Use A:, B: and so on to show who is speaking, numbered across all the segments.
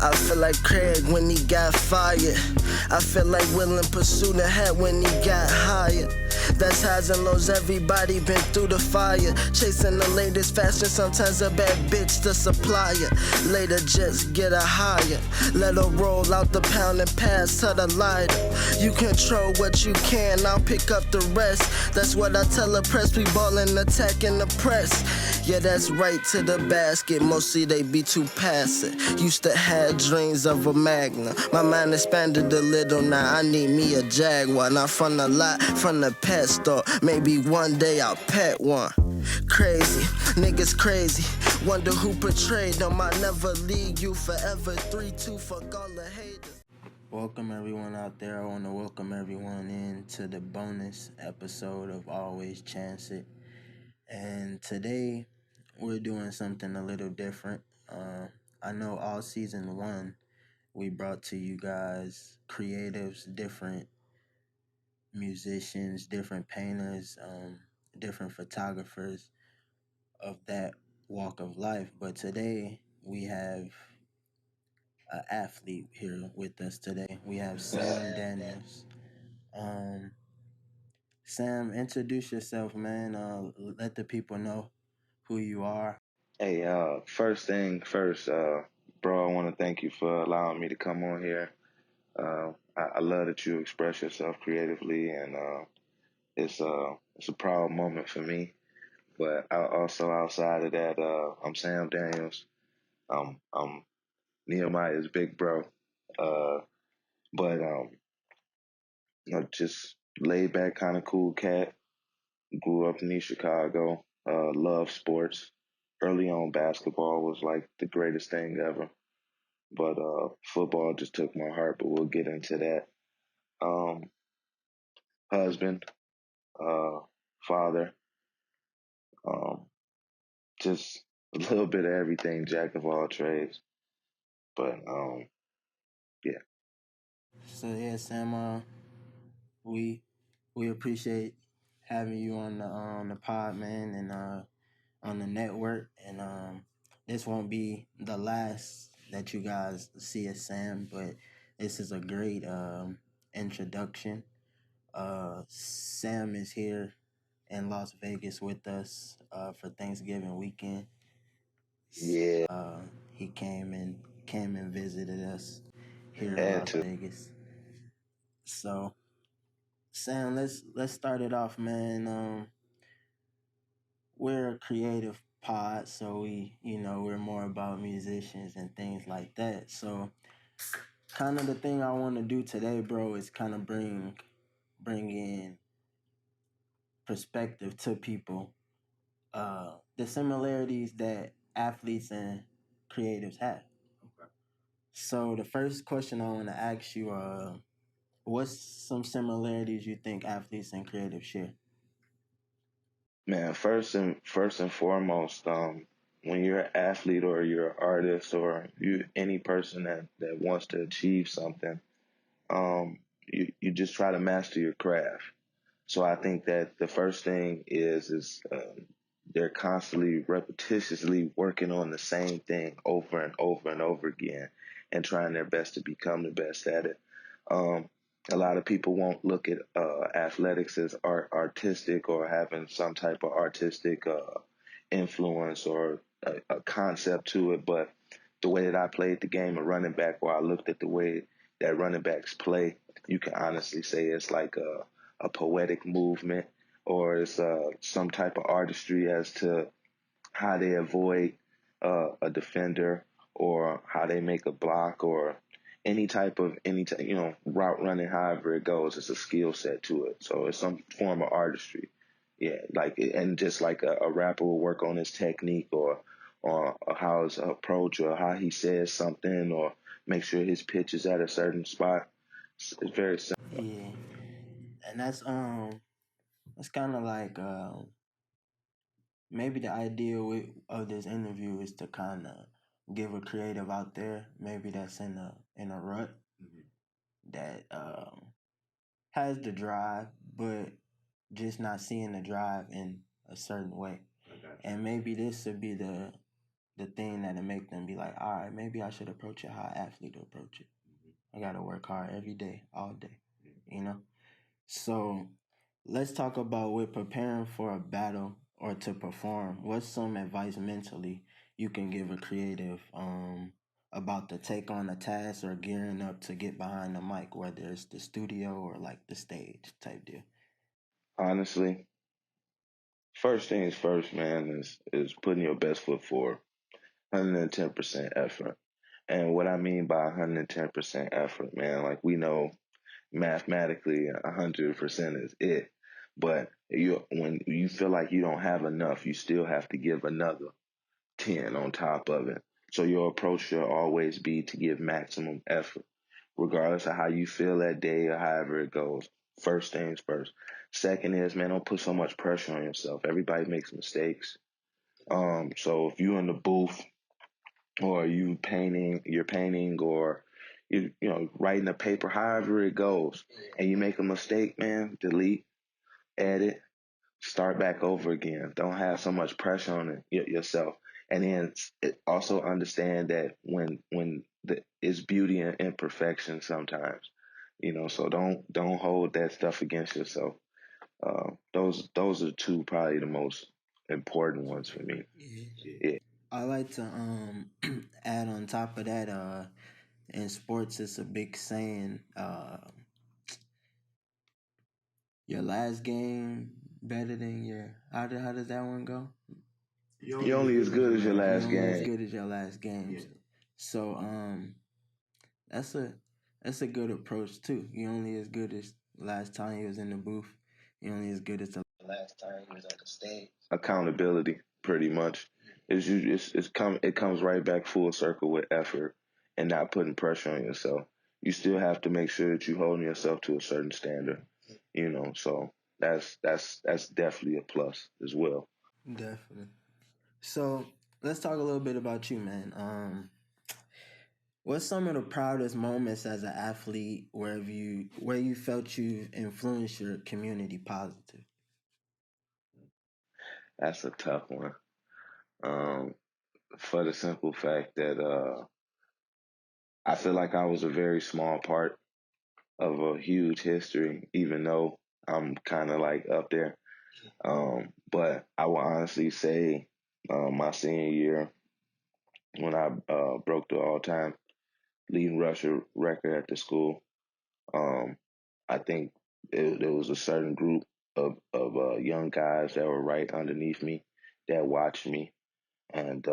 A: I feel like Craig when he got fired. I feel like Will in Pursuit of Hat when he got hired. That's highs and lows, everybody been through the fire. Chasing the latest fashion, sometimes a bad bitch the supplier. Later just get a higher. Let her roll out the pound and pass her the lighter. You control what you can, I'll pick up the rest. That's what I tell the press, we ballin', attacking the press. Yeah, that's right to the basket, mostly they be too passive. Used to have dreams of a Magna. My mind expanded a little, now I need me a Jaguar. Not from the lot, from the pet store. Maybe one day I'll pet one. Crazy, niggas crazy. Wonder who portrayed them. I never leave you forever. 3-2, fuck all the haters.
B: Welcome everyone out there. I want to welcome everyone into the bonus episode of Always Chance It. And today we're doing something a little different. I know all season one we brought to you guys creatives, different musicians, different painters, different photographers of that walk of life. But today we have an athlete here with us today. We have Sam Daniels. Sam, introduce yourself, man. Let the people know who you are.
C: Hey, first thing first, bro, I want to thank you for allowing me to come on here. I love that you express yourself creatively, and it's a proud moment for me. But also outside of that, I'm Sam Daniels. I'm Nehemiah's big bro. Uh, but just laid back, kind of cool cat. Grew up in East Chicago. Love sports. Early on, basketball was like the greatest thing ever. But football just took my heart, but we'll get into that. Um, Husband, uh, father, um, just a little bit of everything, jack of all trades. But yeah.
B: So yeah, Sam, we appreciate having you on the pod, man, and on the network. And this won't be the last that you guys see of Sam, but this is a great introduction. Sam is here in Las Vegas with us for Thanksgiving weekend.
C: Yeah,
B: He came and visited us here in
C: had
B: Las
C: to.
B: Vegas. So Sam, let's start it off, man. We're a creative pod, so we're more about musicians and things like that. So kind of the thing I want to do today, bro, is kind of bring in perspective to people, the similarities that athletes and creatives have. Okay. So the first question I want to ask you, what's some similarities you think athletes and creatives share?
C: Man, first and foremost, when you're an athlete or you're an artist or you any person that wants to achieve something, you just try to master your craft. So I think that the first thing is they're constantly repetitiously working on the same thing over and over and over again and trying their best to become the best at it. Um, a lot of people won't look at athletics as artistic or having some type of artistic influence or a concept to it, but the way that I played the game of running back, or I looked at the way that running backs play, you can honestly say it's like a poetic movement, or it's some type of artistry as to how they avoid a defender, or how they make a block, or route running. However it goes, it's a skill set to it. So it's some form of artistry. Yeah, and just like a rapper will work on his technique, or how his approach, or how he says something, or make sure his pitch is at a certain spot. It's very simple.
B: Yeah, and that's kind of like maybe the idea of this interview is to kind of give a creative out there, maybe that's in a rut, that has the drive, but just not seeing the drive in a certain way. And maybe this would be the thing that'll make them be like, all right, maybe I should approach it how an athlete will approach it. I gotta work hard every day, all day, you know? So let's talk about with preparing for a battle or to perform. What's some advice mentally you can give a creative about to take on a task or gearing up to get behind the mic, whether it's the studio or like the stage type deal?
C: Honestly, first things first, man, is putting your best foot forward. 110% effort. And what I mean by 110% effort, man, like we know mathematically 100% is it. But when you feel like you don't have enough, you still have to give another 10 on top of it. So your approach should always be to give maximum effort, regardless of how you feel that day or however it goes. First things first. Second is, man, don't put so much pressure on yourself. Everybody makes mistakes. So if you're in the booth or you're painting or you know writing a paper, however it goes, and you make a mistake, man, delete, edit, start back over again. Don't have so much pressure on yourself. And then also understand that it's beauty in imperfection sometimes, you know. So don't hold that stuff against yourself. Those are two probably the most important ones for me. Yeah.
B: I like to add on top of that, in sports it's a big saying, your last game better than your how does that one go?
C: You're only as good as your
B: You're
C: last
B: only as
C: game.
B: good as your last game. Yeah. So that's a good approach too. You're only as good as last time you was in the booth. You're only as good as the last time you was on the stage.
C: Accountability, pretty much. It comes right back full circle with effort and not putting pressure on yourself. You still have to make sure that you're holding yourself to a certain standard, you know. So that's definitely a plus as well.
B: Definitely. So let's talk a little bit about you, man. What's some of the proudest moments as an athlete where you felt you influenced your community positive?
C: That's a tough one. Um, for the simple fact that I feel like I was a very small part of a huge history, even though I'm kind of like up there. But I will honestly say, my senior year when I broke the all-time leading rusher record at the school, um, I think there was a certain group of young guys that were right underneath me that watched me and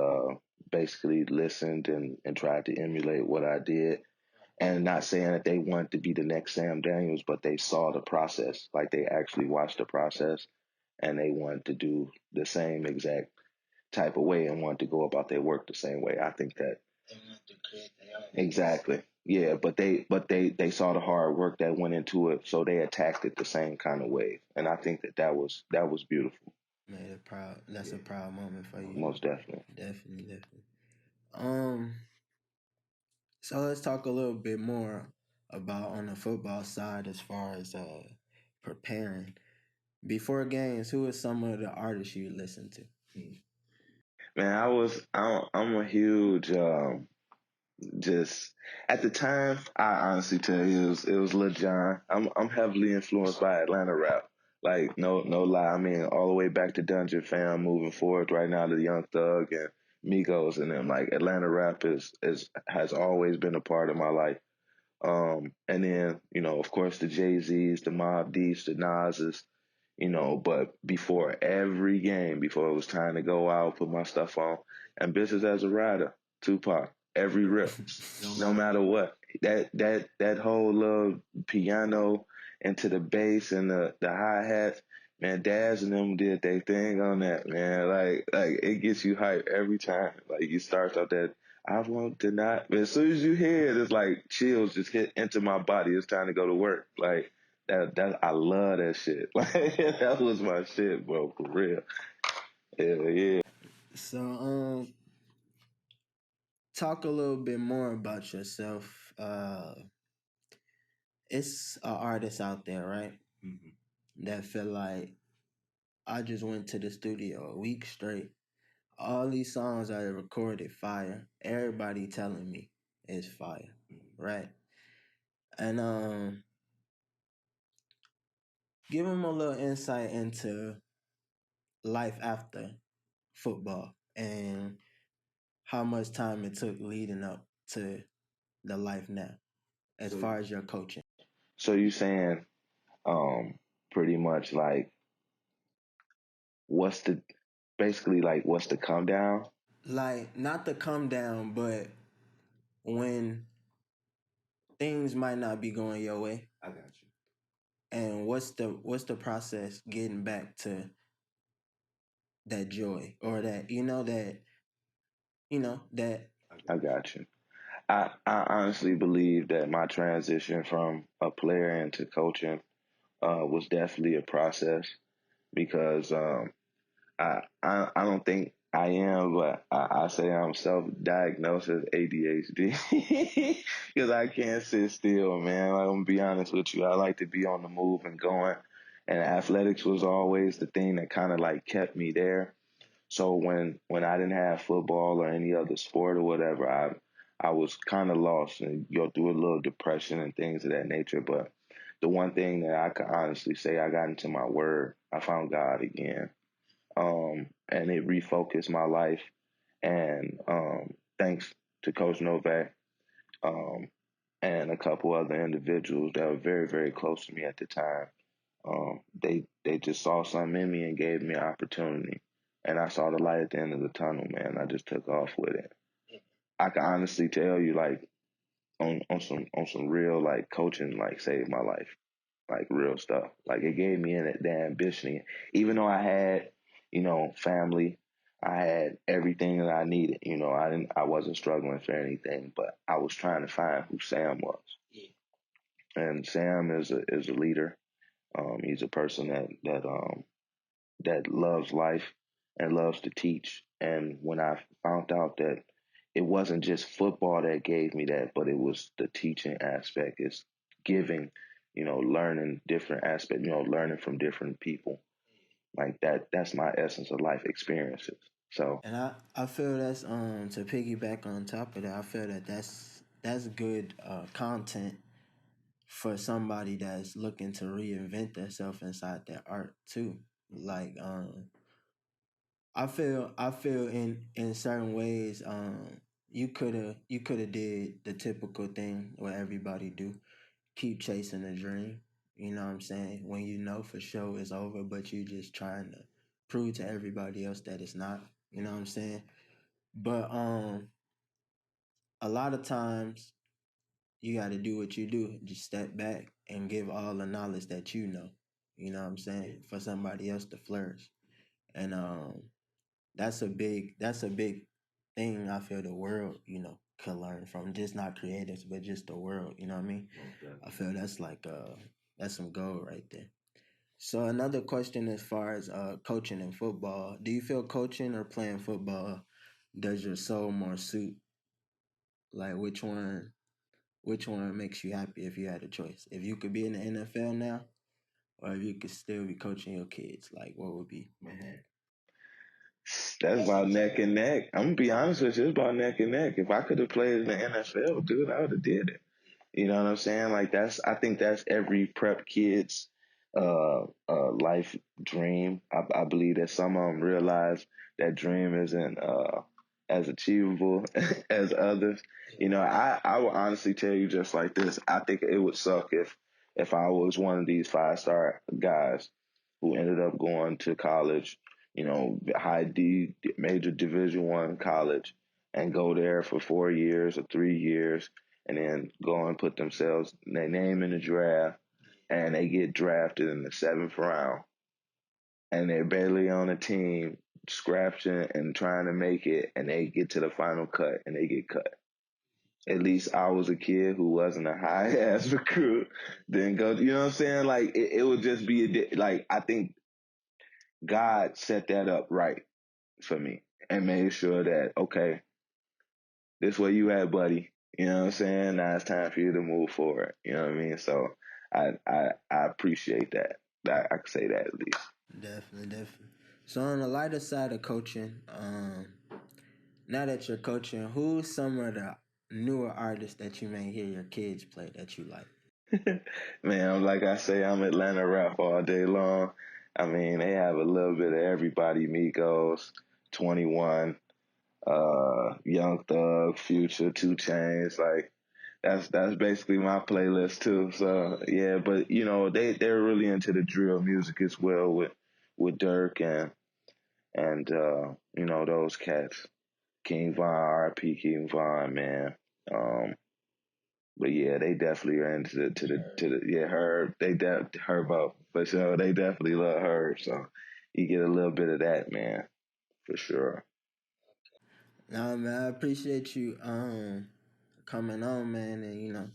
C: basically listened and tried to emulate what I did. And not saying that they wanted to be the next Sam Daniels, but they saw the process. Like they actually watched the process and they wanted to do the same exact type of way and wanted to go about their work the same way. I think that
B: They want to create their own.
C: exactly. Yeah, but they saw the hard work that went into it, so they attacked it the same kind of way. And I think that was beautiful.
B: Made it proud. That's a proud moment for you.
C: Most definitely.
B: Definitely. So let's talk a little bit more about on the football side as far as preparing. Before games, who are some of the artists you listen to?
C: Man, I'm a huge just at the time. I honestly tell you, it was Lil Jon. I'm heavily influenced by Atlanta rap. Like no lie. I mean, all the way back to Dungeon Fam, moving forward right now to Young Thug and Migos and them. Like Atlanta rap is has always been a part of my life. And then, you know, of course, the Jay-Z's, the Mobb Deeps, the Nas's, you know, but before every game, before it was time to go out, put my stuff on, ambitious as a rider, Tupac, every rip, no matter what. That whole little piano into the bass and the hi-hats, man, Daz and them did their thing on that, man. Like it gets you hyped every time. Like you start out that I want to not. But as soon as you hear it, it's like chills just hit into my body. It's time to go to work. Like that I love that shit. Like that was my shit, bro, for real. Hell yeah.
B: So talk a little bit more about yourself. it's an artist out there, right? That feel like I just went to the studio a week straight. All these songs I recorded fire. Everybody telling me it's fire, right? And give them a little insight into life after football and how much time it took leading up to the life now, as far as your coaching.
C: So you saying pretty much like what's the basically like what's the come down?
B: Like, not to come down, but when things might not be going your way.
D: I got you.
B: And what's the process getting back to that joy or that that
C: I got you. I honestly believe that my transition from a player into coaching was definitely a process because I don't think I am, but I say I'm self-diagnosed as ADHD because I can't sit still, man. I'm gonna be honest with you. I like to be on the move and going, and athletics was always the thing that kind of like kept me there. So when I didn't have football or any other sport or whatever, I was kind of lost and go through a little depression and things of that nature. But the one thing that I can honestly say, I got into my word. I found God again, and it refocused my life. And thanks to Coach Novak um, and a couple other individuals that were very very close to me at the time, they just saw something in me and gave me an opportunity. And I saw the light at the end of the tunnel, man. I just took off with it. I can honestly tell you, like on some real like coaching, like saved my life, like real stuff. Like it gave me the ambition, even though I had, family. I had everything that I needed. I wasn't struggling for anything, but I was trying to find who Sam was. And Sam is a leader. He's a person that loves life and loves to teach. And when I found out that it wasn't just football that gave me that, but it was the teaching aspect, it's giving, learning different aspects, learning from different people. Like that's my essence of life experiences. So
B: and I feel that's to piggyback on top of that, I feel that that's good content for somebody that's looking to reinvent themselves inside their art too. Like I feel in certain ways you could have did the typical thing what everybody do, keep chasing the dream. You know what I'm saying? When you know for sure it's over, but you just trying to prove to everybody else that it's not. You know what I'm saying? But a lot of times you got to do what you do. Just step back and give all the knowledge that you know. You know what I'm saying? For somebody else to flourish. And that's a big thing I feel the world, can learn from. Just not creatives, but just the world, you know what I mean?
D: Okay.
B: I feel that's like that's some gold right there. So another question as far as coaching in football, do you feel coaching or playing football does your soul more suit? Like which one makes you happy if you had a choice? If you could be in the NFL now, or if you could still be coaching your kids, like what would be?
C: that's about neck and neck. I'm gonna be honest with you, it's about neck and neck. If I could have played in the NFL, dude, I would have did it. You know what I'm saying? Like I think that's every prep kid's life dream. I believe that some of them realize that dream isn't as achievable as others. I will honestly tell you just like this. I think it would suck if I was one of these 5-star guys who ended up going to college, high D major Division I college, and go there for 4 years or 3 years and then go and put themselves their name in the draft and they get drafted in the 7th round and they're barely on a team scratching and trying to make it and they get to the final cut and they get cut. At least I was a kid who wasn't a high ass recruit. Then go, you know what I'm saying? Like it would just be like I think God set that up right for me and made sure that okay, this where you at, buddy. You know what I'm saying? Now it's time for you to move forward. You know what I mean? So I appreciate that. I can say that at least.
B: Definitely. So on the lighter side of coaching, now that you're coaching, who's some of the newer artists that you may hear your kids play that you like?
C: Man, like I say, I'm Atlanta rap all day long. I mean, they have a little bit of everybody: Migos, 21, Young Thug, Future, 2 Chainz. Like that's basically my playlist too. So yeah, but you know they're really into the drill music as well with Dirk and you know those cats. King Von, R.P. King Von, man. Um, but yeah, they definitely are into the yeah Herb. Herbo, but you know they definitely love Herb. So you get a little bit of that, man, for sure.
B: No, man, I appreciate you coming on, man, and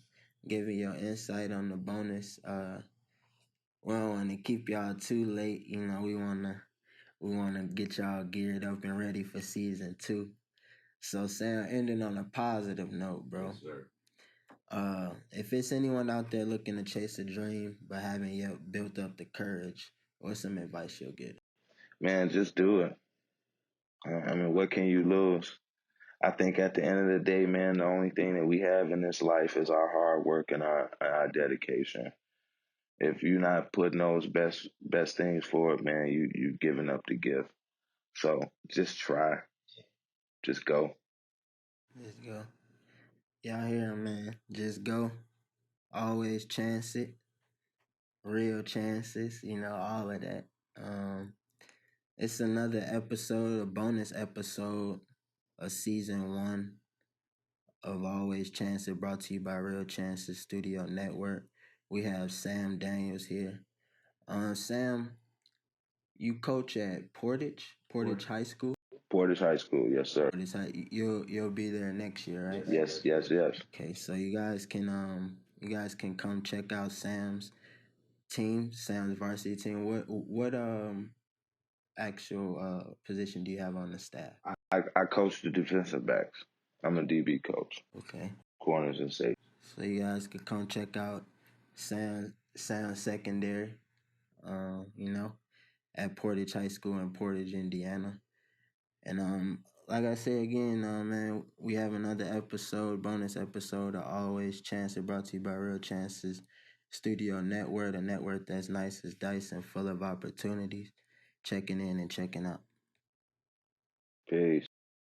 B: giving your insight on the bonus. We don't want to keep y'all too late. We wanna get y'all geared up and ready for season 2. So Sam, ending on a positive note, bro. Yes, sir. If it's anyone out there looking to chase a dream but haven't yet built up the courage, what's some advice you'll get?
C: Man, just do it. I mean, what can you lose? I think at the end of the day, man, the only thing that we have in this life is our hard work and our dedication. If you're not putting those best things forward, man, you giving up the gift. So just try, just go.
B: Just go. Y'all hear him, man. Just go. Always chance it. Real chances, all of that. It's another episode, a bonus episode of season 1 of Always Chance It, brought to you by Real Chances Studio Network. We have Sam Daniels here. Sam, you coach at Portage High School.
C: Portage High School, yes, sir.
B: You'll be there next year, right?
C: Yes.
B: Okay, so you guys can come check out Sam's varsity team. What actual position do you have on the staff?
C: I coach the defensive backs. I'm a DB coach,
B: Okay.
C: corners and safety.
B: So you guys could come check out Sam Secondary, at Portage High School in Portage, Indiana. And like I said again, man, we have another bonus episode of Always Chance It, brought to you by Real Chances Studio Network, a network that's nice as dice and full of opportunities. Checking in and checking out.
C: Peace.